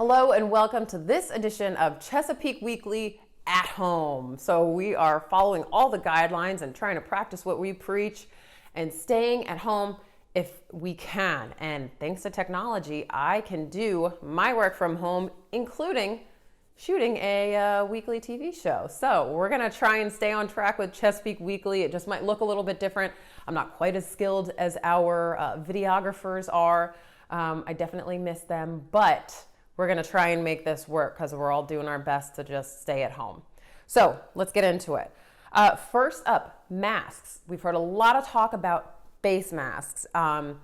Hello and welcome to this edition of Chesapeake Weekly at Home. So we are following all the guidelines and trying to practice what we preach and staying at home if we can. And thanks to technology, I can do my work from home, including shooting a weekly TV show. So we're gonna try and stay on track with Chesapeake Weekly. It just might look a little bit different. I'm not quite as skilled as our videographers are. I definitely miss them, but we're gonna try and make this work because we're all doing our best to just stay at home. So let's get into it. First up, masks. We've heard a lot of talk about face masks. The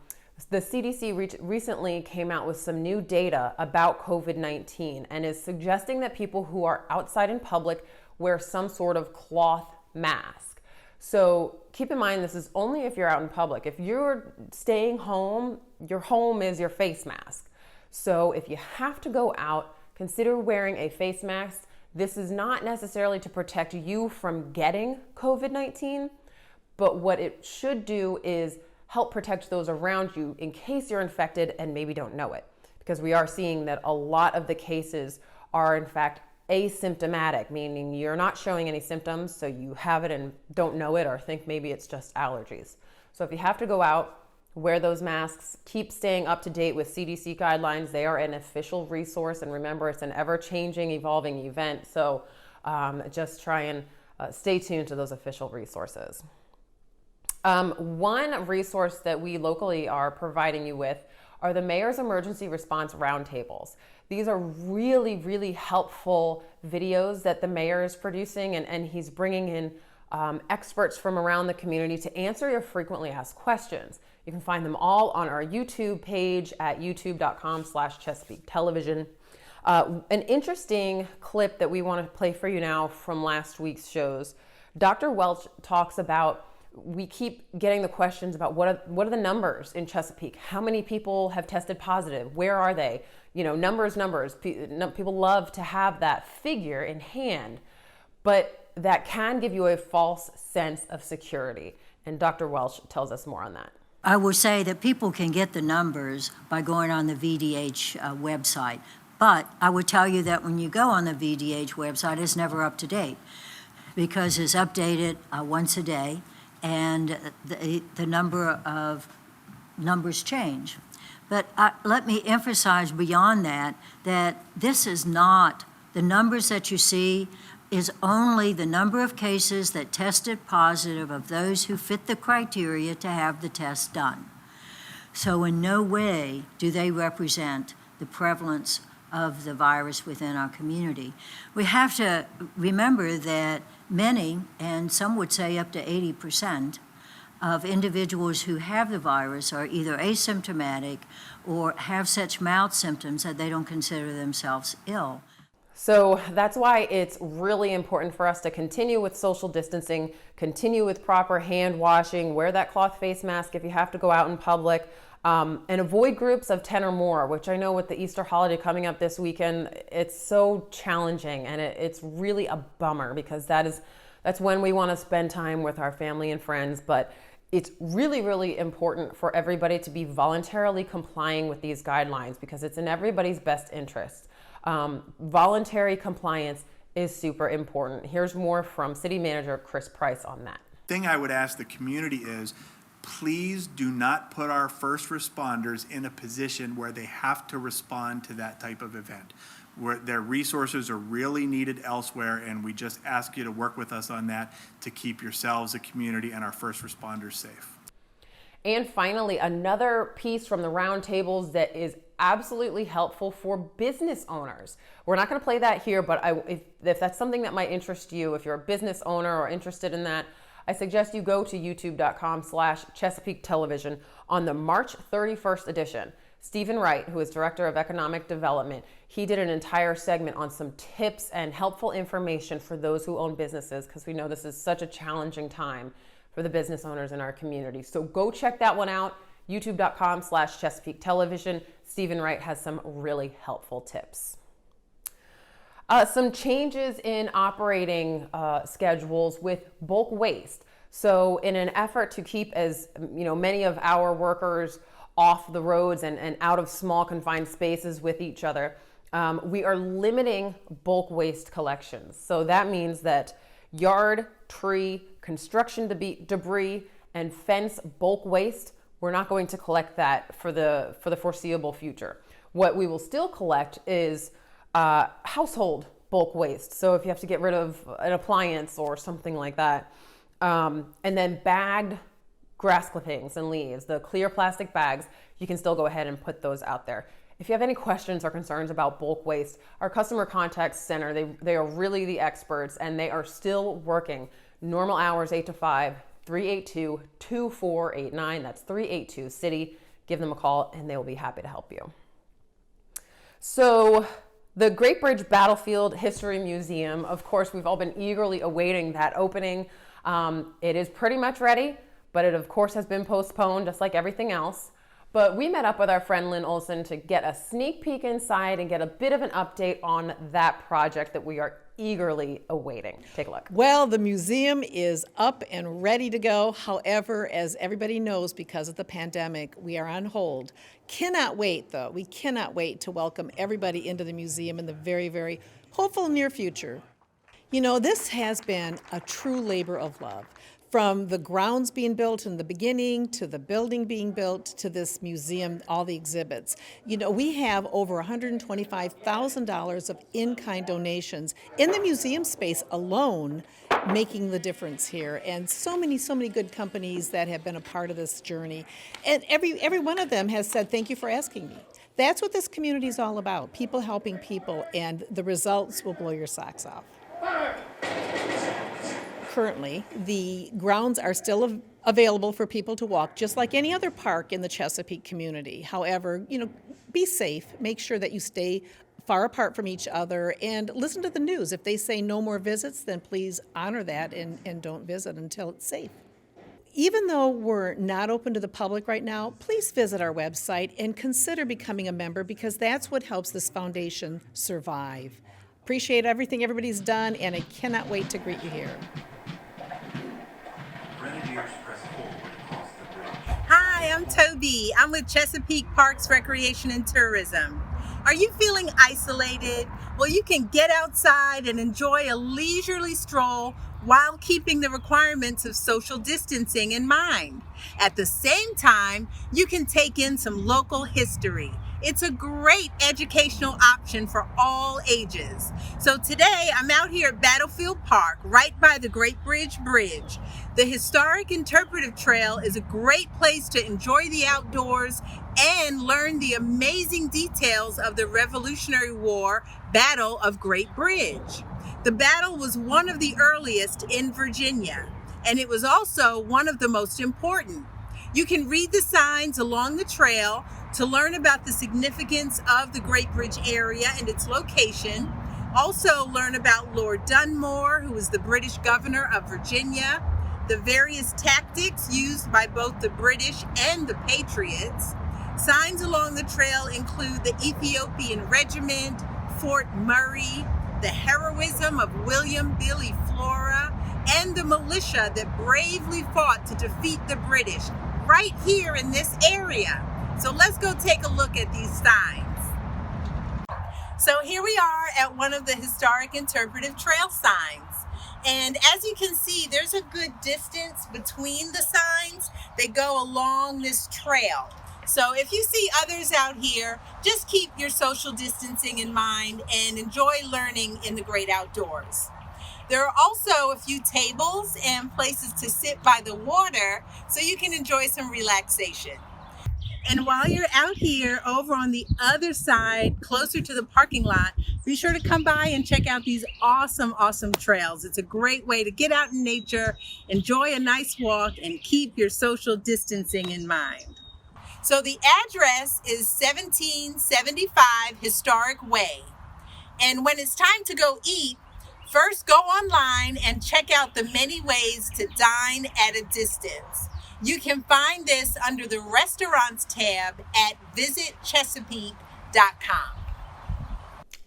CDC recently came out with some new data about COVID-19 and is suggesting that people who are outside in public wear some sort of cloth mask. So keep in mind, this is only if you're out in public. If you're staying home, your home is your face mask. So if you have to go out, consider wearing a face mask. This is not necessarily to protect you from getting COVID-19, but what it should do is help protect those around you in case you're infected and maybe don't know it. Because we are seeing that a lot of the cases are in fact asymptomatic, meaning you're not showing any symptoms, so you have it and don't know it or think maybe it's just allergies. So if you have to go out, wear those masks, keep staying up to date with CDC guidelines. They are an official resource, and remember, it's an ever-changing, evolving event, so just try and stay tuned to those official resources. One resource that we locally are providing you with are the Mayor's Emergency Response Roundtables. These are really, really helpful videos that the mayor is producing, and he's bringing in experts from around the community to answer your frequently asked questions. You can find them all on our YouTube page at youtube.com/Chesapeake Television. An interesting clip that we want to play for you now from last week's shows. Dr. Welch talks about, we keep getting the questions about what are the numbers in Chesapeake? How many people have tested positive? Where are they? You know, numbers. People love to have that figure in hand, but that can give you a false sense of security. And Dr. Welch tells us more on that. I will say that people can get the numbers by going on the VDH website, but I would tell you that when you go on the VDH website, it's never up to date because it's updated once a day, and the number of numbers change. But let me emphasize beyond that this is not, the numbers that you see is only the number of cases that tested positive of those who fit the criteria to have the test done. So in no way do they represent the prevalence of the virus within our community. We have to remember that many, and some would say up to 80%, of individuals who have the virus are either asymptomatic or have such mild symptoms that they don't consider themselves ill. So that's why it's really important for us to continue with social distancing, continue with proper hand washing, wear that cloth face mask if you have to go out in public, and avoid groups of 10 or more, which I know with the Easter holiday coming up this weekend, it's so challenging, and it's really a bummer because that's when we want to spend time with our family and friends. But it's really, really important for everybody to be voluntarily complying with these guidelines because it's in everybody's best interest. Voluntary compliance is super important. Here's more from City Manager Chris Price on that. The thing I would ask the community is, please do not put our first responders in a position where they have to respond to that type of event, where their resources are really needed elsewhere, and we just ask you to work with us on that to keep yourselves, the community, and our first responders safe. And finally, another piece from the roundtables that is absolutely helpful for business owners. We're not going to play that here, but if that's something that might interest you, if you're a business owner or interested in that, I suggest you go to youtube.com/Chesapeake Television on the March 31st edition. Stephen Wright, who is Director of Economic Development, he did an entire segment on some tips and helpful information for those who own businesses, because we know this is such a challenging time for the business owners in our community. So go check that one out, youtube.com/Chesapeake Television. Stephen Wright has some really helpful tips. Some changes in operating schedules with bulk waste. So in an effort to keep as many of our workers off the roads and out of small confined spaces with each other, We are limiting bulk waste collections. So that means that yard, tree, construction debris, and fence bulk waste, we're not going to collect that for the foreseeable future. What we will still collect is household bulk waste. So if you have to get rid of an appliance or something like that, and then bagged grass clippings and leaves, the clear plastic bags, you can still go ahead and put those out there. If you have any questions or concerns about bulk waste, our customer contact center, they are really the experts, and they are still working normal hours 8 to 5, 382-2489. That's 382-CITY. Give them a call and they will be happy to help you. So the Great Bridge Battlefield History Museum, of course, we've all been eagerly awaiting that opening. It is pretty much ready, but it of course has been postponed just like everything else. But we met up with our friend Lynn Olson to get a sneak peek inside and get a bit of an update on that project that we are eagerly awaiting. Take a look. Well, the museum is up and ready to go. However, as everybody knows, because of the pandemic, we are on hold. Cannot wait, though. We cannot wait to welcome everybody into the museum in the very, very hopeful near future. You know, this has been a true labor of love. From the grounds being built in the beginning, to the building being built, to this museum, all the exhibits. You know, we have over $125,000 of in-kind donations in the museum space alone, making the difference here. And so many good companies that have been a part of this journey. And every one of them has said, thank you for asking me. That's what this community is all about, people helping people, and the results will blow your socks off. Currently, the grounds are still available for people to walk, just like any other park in the Chesapeake community. However, you know, be safe. Make sure that you stay far apart from each other and listen to the news. If they say no more visits, then please honor that and don't visit until it's safe. Even though we're not open to the public right now, please visit our website and consider becoming a member, because that's what helps this foundation survive. Appreciate everything everybody's done, and I cannot wait to greet you here. Hi, I'm Toby. I'm with Chesapeake Parks, Recreation, and Tourism. Are you feeling isolated? Well, you can get outside and enjoy a leisurely stroll while keeping the requirements of social distancing in mind. At the same time, you can take in some local history. It's a great educational option for all ages. So today I'm out here at Battlefield Park, right by the Great Bridge Bridge. The historic Interpretive Trail is a great place to enjoy the outdoors and learn the amazing details of the Revolutionary War Battle of Great Bridge. The battle was one of the earliest in Virginia, and it was also one of the most important. You can read the signs along the trail to learn about the significance of the Great Bridge area and its location. Also learn about Lord Dunmore, who was the British governor of Virginia, the various tactics used by both the British and the Patriots. Signs along the trail include the Ethiopian Regiment, Fort Murray, the heroism of William Billy Flora, and the militia that bravely fought to defeat the British right here in this area. So let's go take a look at these signs. So here we are at one of the historic Interpretive Trail signs. And as you can see, there's a good distance between the signs that go along this trail. So if you see others out here, just keep your social distancing in mind and enjoy learning in the great outdoors. There are also a few tables and places to sit by the water so you can enjoy some relaxation. And while you're out here over on the other side, closer to the parking lot, be sure to come by and check out these awesome trails. It's a great way to get out in nature, enjoy a nice walk, and keep your social distancing in mind. So the address is 1775 Historic Way. And when it's time to go eat, first go online and check out the many ways to dine at a distance. You can find this under the Restaurants tab at visitchesapeake.com.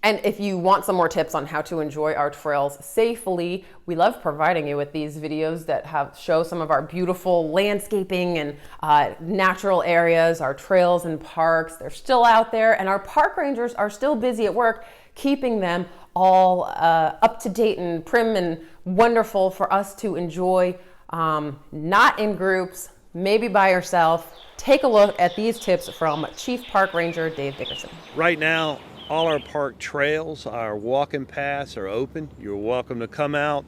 And if you want some more tips on how to enjoy our trails safely, we love providing you with these videos that show some of our beautiful landscaping and natural areas, our trails and parks. They're still out there, and our park rangers are still busy at work keeping them all up to date and prim and wonderful for us to enjoy, not in groups, maybe by yourself. Take a look at these tips from Chief Park Ranger Dave Dickerson. Right now, all our park trails, our walking paths are open. You're welcome to come out,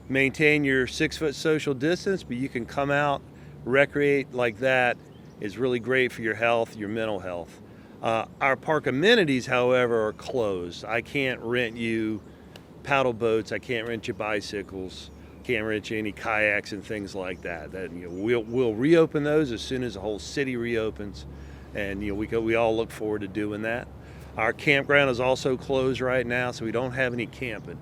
maintain your 6-foot social distance, but you can come out, recreate like that. Is really great for your health, your mental health. Our park amenities, however, are closed. I can't rent you paddle boats. I can't rent you bicycles. Can't rent you any kayaks and things like that. We'll reopen those as soon as the whole city reopens, and we all look forward to doing that. Our campground is also closed right now, so we don't have any camping.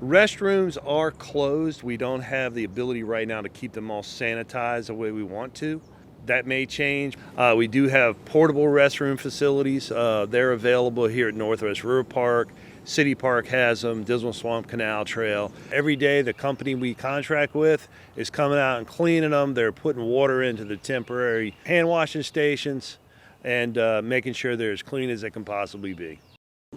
Restrooms are closed. We don't have the ability right now to keep them all sanitized the way we want to. That may change. We do have portable restroom facilities. They're available here at Northwest River Park. City Park has them, Dismal Swamp Canal Trail. Every day the company we contract with is coming out and cleaning them. They're putting water into the temporary hand washing stations and making sure they're as clean as they can possibly be.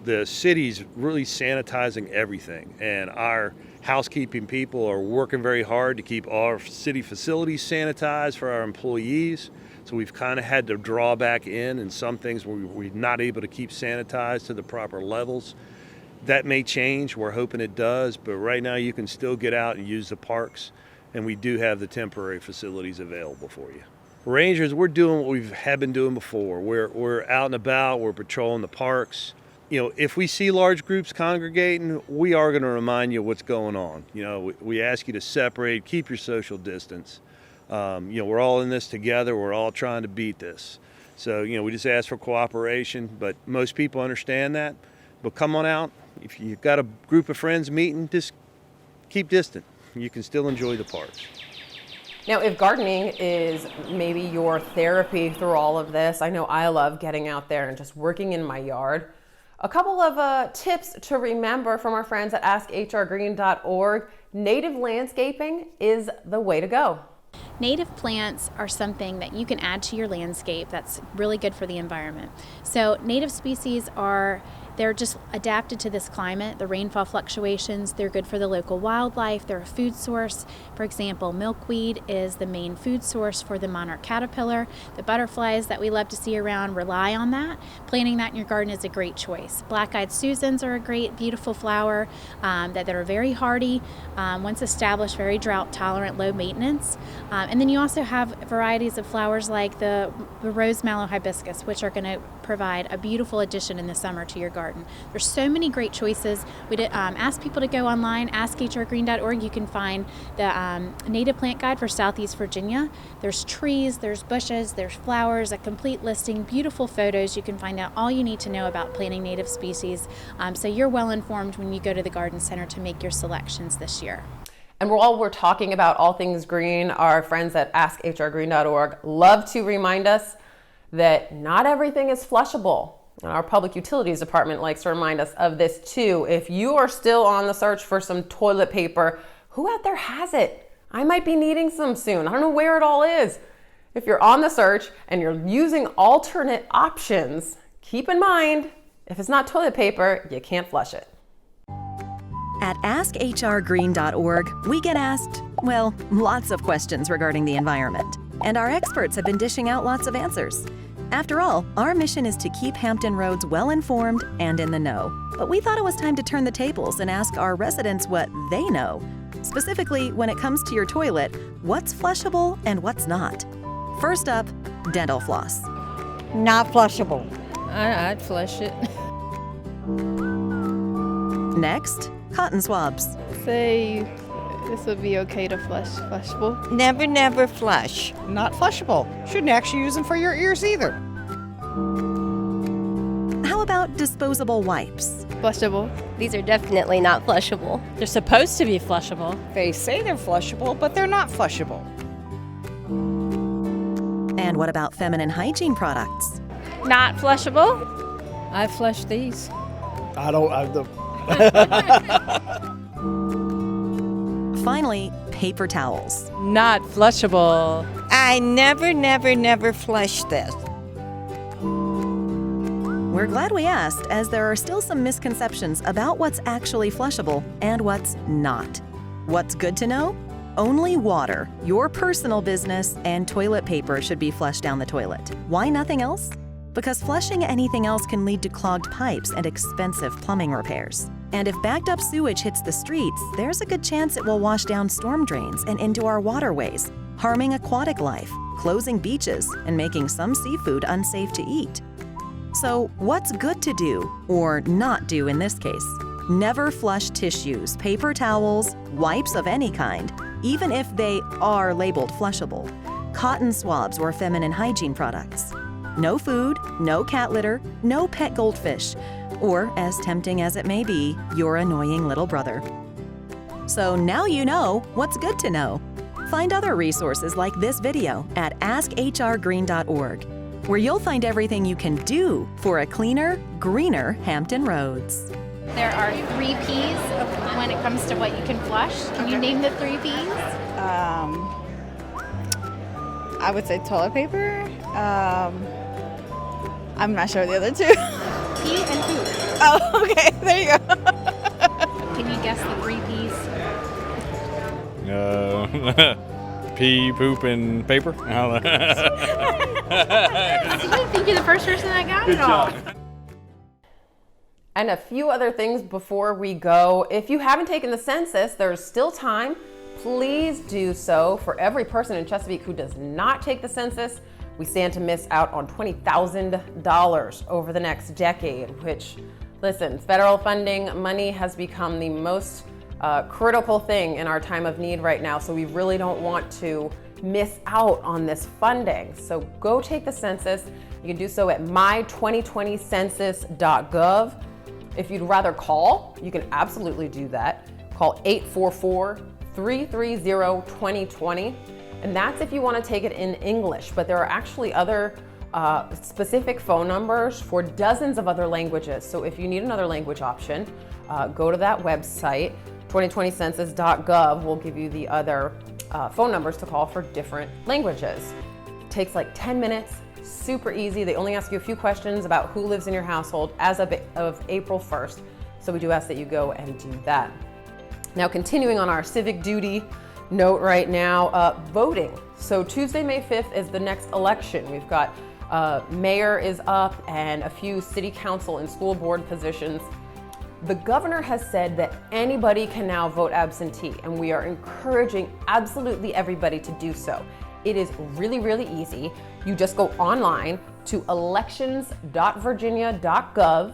The city's really sanitizing everything, and our housekeeping people are working very hard to keep our city facilities sanitized for our employees. So we've kind of had to draw back in some things where we're not able to keep sanitized to the proper levels. That may change. We're hoping it does, but right now you can still get out and use the parks, and we do have the temporary facilities available for you. Rangers, we're doing what we have been doing before. We're out and about, we're patrolling the parks. If we see large groups congregating, we are going to remind you what's going on. We ask you to separate, keep your social distance. We're all in this together. We're all trying to beat this. So, we just ask for cooperation, but most people understand that. But come on out. If you've got a group of friends meeting, just keep distant. You can still enjoy the parks. Now, if gardening is maybe your therapy through all of this, I know I love getting out there and just working in my yard. A couple of tips to remember from our friends at AskHRGreen.org. Native landscaping is the way to go. Native plants are something that you can add to your landscape that's really good for the environment. So native species they're just adapted to this climate, the rainfall fluctuations. They're good for the local wildlife. They're a food source. For example, milkweed is the main food source for the monarch caterpillar. The butterflies that we love to see around rely on that. Planting that in your garden is a great choice. Black-eyed Susans are a great, beautiful flower that are very hardy, once established, very drought tolerant, low maintenance. And then you also have varieties of flowers like the rose mallow hibiscus, which are going to provide a beautiful addition in the summer to your garden. There's so many great choices. We ask people to go online, askhrgreen.org. You can find the native plant guide for Southeast Virginia. There's trees, there's bushes, there's flowers, a complete listing, beautiful photos. You can find out all you need to know about planting native species. So you're well informed when you go to the garden center to make your selections this year. And while we're talking about all things green, our friends at askhrgreen.org love to remind us that not everything is flushable. And our Public Utilities Department likes to remind us of this too. If you are still on the search for some toilet paper, who out there has it? I might be needing some soon. I don't know where it all is. If you're on the search and you're using alternate options, keep in mind, if it's not toilet paper, you can't flush it. At AskHRGreen.org, we get asked, lots of questions regarding the environment. And our experts have been dishing out lots of answers. After all, our mission is to keep Hampton roads well-informed and in the know. But we thought it was time to turn the tables and ask our residents what they know. Specifically, when it comes to your toilet, what's flushable and what's not. First up, dental floss. Not flushable. I'd flush it. Next, cotton swabs. Say this would be okay to flushable. Never flush. Not flushable. Shouldn't actually use them for your ears either. How about disposable wipes? Flushable. These are definitely not flushable. They're supposed to be flushable. They say they're flushable, but they're not flushable. And what about feminine hygiene products? Not flushable. I flush these. Finally, paper towels. Not flushable. I never flush this. We're glad we asked, as there are still some misconceptions about what's actually flushable and what's not. What's good to know? Only water, your personal business, and toilet paper should be flushed down the toilet. Why nothing else? Because flushing anything else can lead to clogged pipes and expensive plumbing repairs. And if backed up sewage hits the streets, there's a good chance it will wash down storm drains and into our waterways, harming aquatic life, closing beaches, and making some seafood unsafe to eat. So what's good to do, or not do in this case? Never flush tissues, paper towels, wipes of any kind, even if they are labeled flushable, cotton swabs or feminine hygiene products. No food, no cat litter, no pet goldfish, or, as tempting as it may be, your annoying little brother. So now you know what's good to know. Find other resources like this video at askhrgreen.org, where you'll find everything you can do for a cleaner, greener Hampton Roads. There are 3 P's when it comes to what you can flush. Can you name the 3 P's? I would say toilet paper. I'm not sure the other 2. Pee and poop. Oh, okay. There you go. Can you guess the 3 P's? Pee, poop, and paper. I think you're the first person that got it all. And a few other things before we go. If you haven't taken the census, there's still time. Please do so. For every person in Chesapeake who does not take the census, we stand to miss out on $20,000 over the next decade, which, listen, federal funding money has become the most critical thing in our time of need right now. So we really don't want to miss out on this funding. So go take the census. You can do so at my2020census.gov. If you'd rather call, you can absolutely do that. Call 844-330-2020. And that's if you want to take it in English, but there are actually other specific phone numbers for dozens of other languages. So if you need another language option, go to that website, 2020census.gov will give you the other phone numbers to call for different languages. It takes like 10 minutes, super easy. They only ask you a few questions about who lives in your household as of April 1st. So we do ask that you go and do that. Now, continuing on our civic duty note right now, voting. So Tuesday, May 5th is the next election. We've got mayor is up and a few city council and school board positions. The governor has said that anybody can now vote absentee, and we are encouraging absolutely everybody to do so. It is really, really easy. You just go online to elections.virginia.gov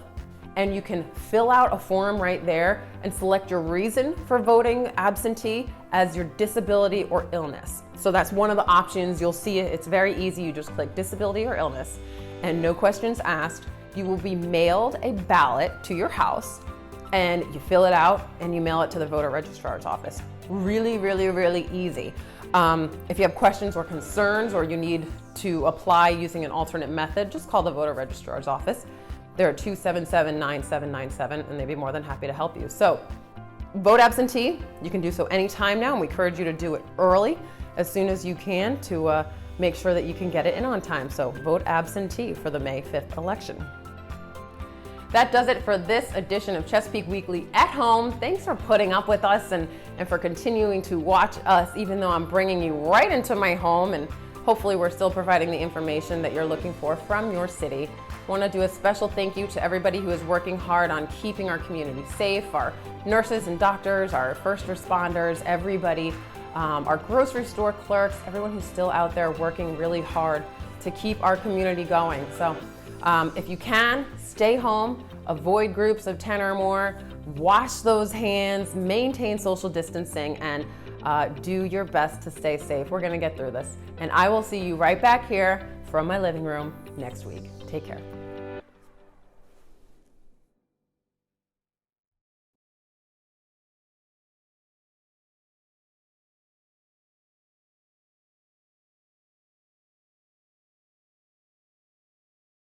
and you can fill out a form right there and select your reason for voting absentee as your disability or illness. So that's one of the options. You'll see it. It's very easy. You just click disability or illness and no questions asked. You will be mailed a ballot to your house and you fill it out and you mail it to the voter registrar's office. Really, really, really easy. If you have questions or concerns or you need to apply using an alternate method, just call the voter registrar's office. They're at 277-9797 and they'd be more than happy to help you. So vote absentee. You can do so anytime now, and we encourage you to do it early as soon as you can to make sure that you can get it in on time. So vote absentee for the May 5th election. That does it for this edition of Chesapeake Weekly at Home. Thanks for putting up with us and for continuing to watch us, even though I'm bringing you right into my home, and hopefully we're still providing the information that you're looking for from your city. I want to do a special thank you to everybody who is working hard on keeping our community safe, our nurses and doctors, our first responders, everybody, our grocery store clerks, everyone who's still out there working really hard to keep our community going. So if you can, stay home, avoid groups of 10 or more, wash those hands, maintain social distancing, and do your best to stay safe. We're going to get through this. And I will see you right back here from my living room next week. Take care.